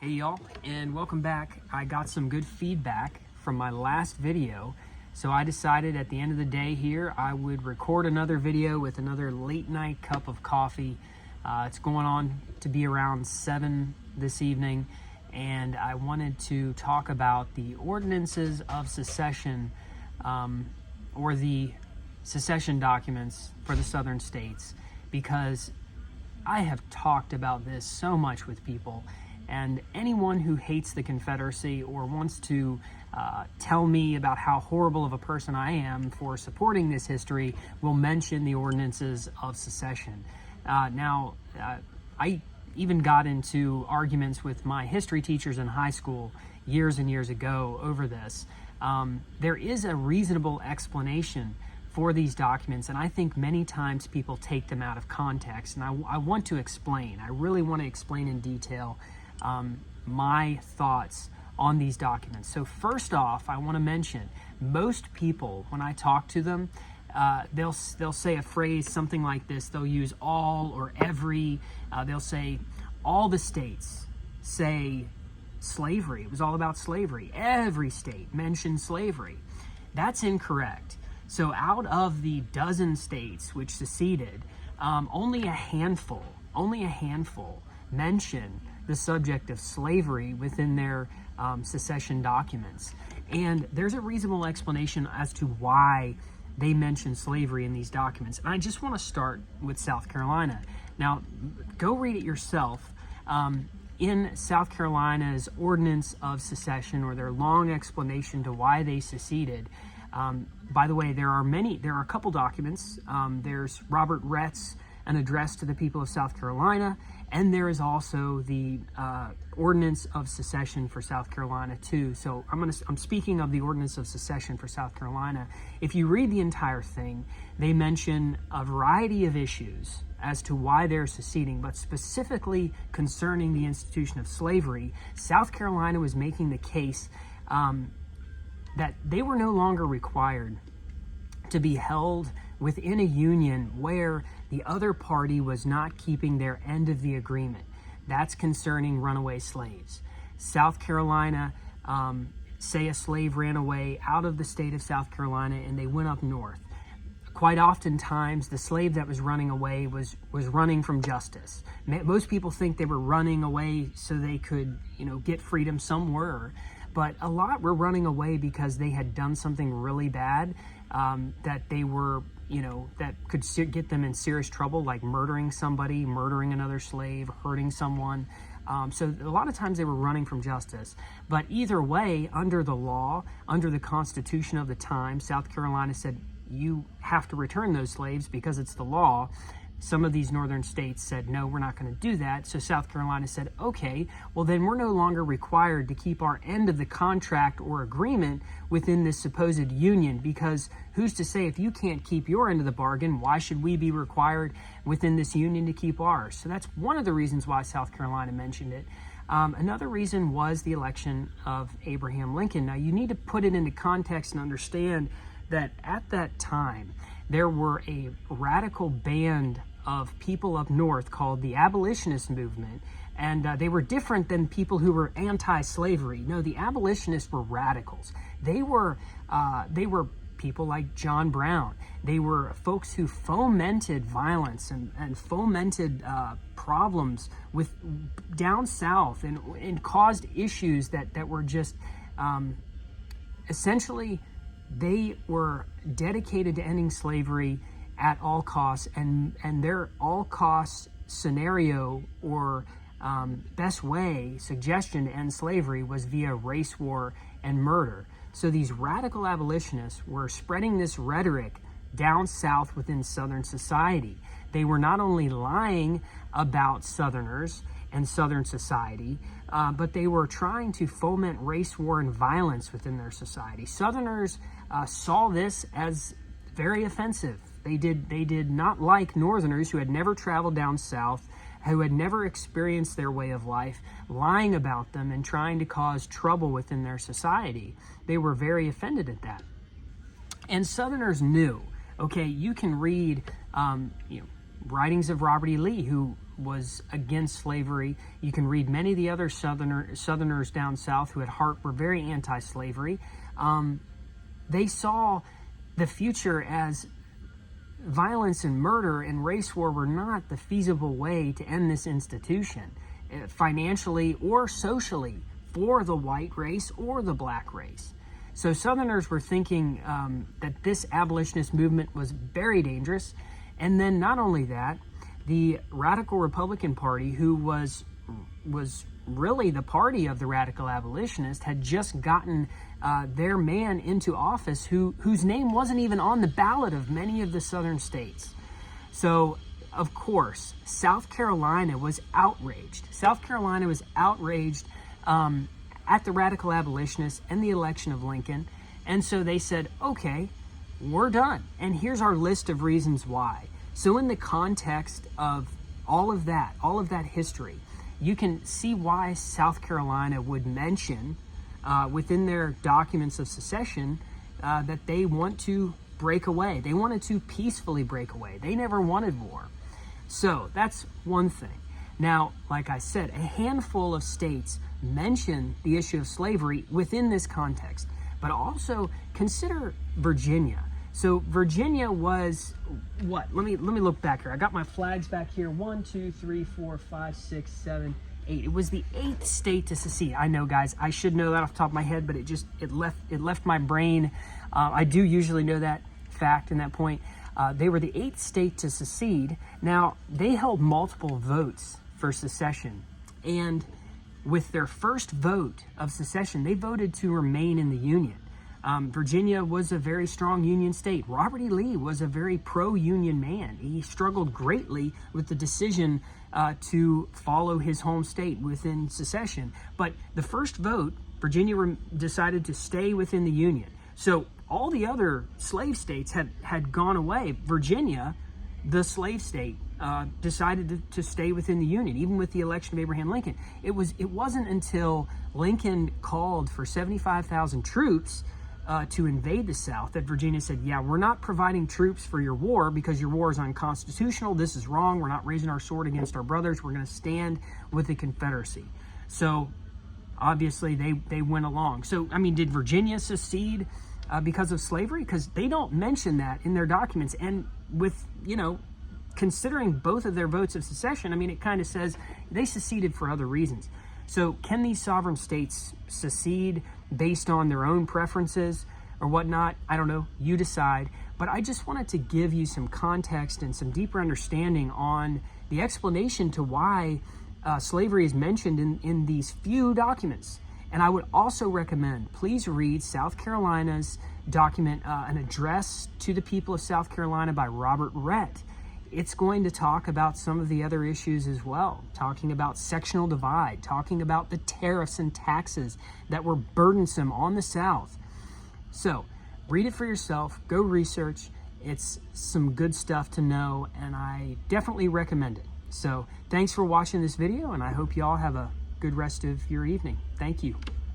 Hey y'all, and welcome back. I got some good feedback from my last video, so I decided at the end of the day here I would record another video with another late night cup of coffee. It's going on to be around 7 this evening, and I wanted to talk about the ordinances of secession, or the secession documents for the southern states, because I have talked about this so much with people. And anyone who hates the Confederacy or wants to tell me about how horrible of a person I am for supporting this history will mention the ordinances of secession. I even got into arguments with my history teachers in high school years and years ago over this. There is a reasonable explanation for these documents, and I think many times people take them out of context. And I want to explain. I really want to explain in detail my thoughts on these documents. So first off, I want to mention, most people, when I talk to them, they'll say a phrase something like this. They'll use all or every. They'll say all the states say slavery. It was all about slavery. Every state mentioned slavery. That's incorrect. So out of the dozen states which seceded, only a handful mention the subject of slavery within their secession documents. And there's a reasonable explanation as to why they mention slavery in these documents. And I just want to start with South Carolina. Now, go read it yourself. In South Carolina's Ordinance of Secession, or their long explanation to why they seceded, by the way, there are a couple documents. There's Robert Rhett's An Address to the People of South Carolina, and there is also the Ordinance of Secession for South Carolina too. So I'm speaking of the Ordinance of Secession for South Carolina. If you read the entire thing, they mention a variety of issues as to why they're seceding, but specifically concerning the institution of slavery. South Carolina was making the case that they were no longer required to be held within a union where the other party was not keeping their end of the agreement. That's concerning runaway slaves. South Carolina, say a slave ran away out of the state of South Carolina and they went up north. Quite oftentimes, the slave that was running away was running from justice. Most people think they were running away so they could, get freedom. Some were, but a lot were running away because they had done something really bad that they were, that could get them in serious trouble, like murdering somebody, murdering another slave, hurting someone. So a lot of times they were running from justice. But either way, under the law, under the Constitution of the time, South Carolina said, you have to return those slaves because it's the law. Some of these northern states said, no, we're not going to do that. So South Carolina said, okay, well then we're no longer required to keep our end of the contract or agreement within this supposed union, because who's to say if you can't keep your end of the bargain, why should we be required within this union to keep ours? So that's one of the reasons why South Carolina mentioned it. Another reason was the election of Abraham Lincoln. Now you need to put it into context and understand that at that time, there were a radical band of people up north called the Abolitionist movement, and they were different than people who were anti-slavery. No, the abolitionists were radicals. They were people like John Brown. They were folks who fomented violence and fomented problems with down south and caused issues that were just essentially. They were dedicated to ending slavery at all costs, and their all costs scenario or best way, suggestion to end slavery was via race war and murder. So these radical abolitionists were spreading this rhetoric down south within Southern society. They were not only lying about Southerners and Southern society, but they were trying to foment race war and violence within their society. Southerners saw this as very offensive. They did not like Northerners who had never traveled down south, who had never experienced their way of life, lying about them and trying to cause trouble within their society. They were very offended at that. And Southerners knew, okay, you can read, writings of Robert E. Lee, who was against slavery. You can read many of the other Southerners down south who at heart were very anti-slavery. They saw the future as violence and murder and race war were not the feasible way to end this institution, financially or socially, for the white race or the black race. So Southerners were thinking that this abolitionist movement was very dangerous. And then not only that, the Radical Republican Party, who was really the party of the radical abolitionists, had just gotten their man into office whose name wasn't even on the ballot of many of the southern states. So, of course, South Carolina was outraged. South Carolina was outraged at the radical abolitionists and the election of Lincoln. And so they said, okay, we're done. And here's our list of reasons why. So in the context of all of that history, you can see why South Carolina would mention within their documents of secession that they want to break away. They wanted to peacefully break away. They never wanted war. So that's one thing. Now, like I said, a handful of states mention the issue of slavery within this context, but also consider Virginia. So Virginia was what? Let me look back here. I got my flags back here. 1, 2, 3, 4, 5, 6, 7, 8. It was the 8th state to secede. I know, guys, I should know that off the top of my head, but it left my brain. I do usually know that fact and that point. They were the 8th state to secede. Now, they held multiple votes for secession, and with their first vote of secession, they voted to remain in the Union. Virginia was a very strong Union state. Robert E. Lee was a very pro-Union man. He struggled greatly with the decision to follow his home state within secession. But the first vote, Virginia decided to stay within the Union. So all the other slave states had gone away. Virginia, the slave state, decided to stay within the Union, even with the election of Abraham Lincoln. It wasn't until Lincoln called for 75,000 troops to invade the South that Virginia said, yeah, we're not providing troops for your war because your war is unconstitutional. This is wrong. We're not raising our sword against our brothers. We're going to stand with the Confederacy. So obviously they went along. So, I mean, did Virginia secede because of slavery? Because they don't mention that in their documents. And with, considering both of their votes of secession, I mean, it kind of says they seceded for other reasons. So can these sovereign states secede based on their own preferences or whatnot? I don't know. You decide. But I just wanted to give you some context and some deeper understanding on the explanation to why slavery is mentioned in these few documents. And I would also recommend, please read South Carolina's document, An Address to the People of South Carolina by Robert Rhett. It's going to talk about some of the other issues as well, talking about sectional divide, talking about the tariffs and taxes that were burdensome on the South. So read it for yourself, go research. It's some good stuff to know, and I definitely recommend it. So thanks for watching this video, and I hope you all have a good rest of your evening. Thank you.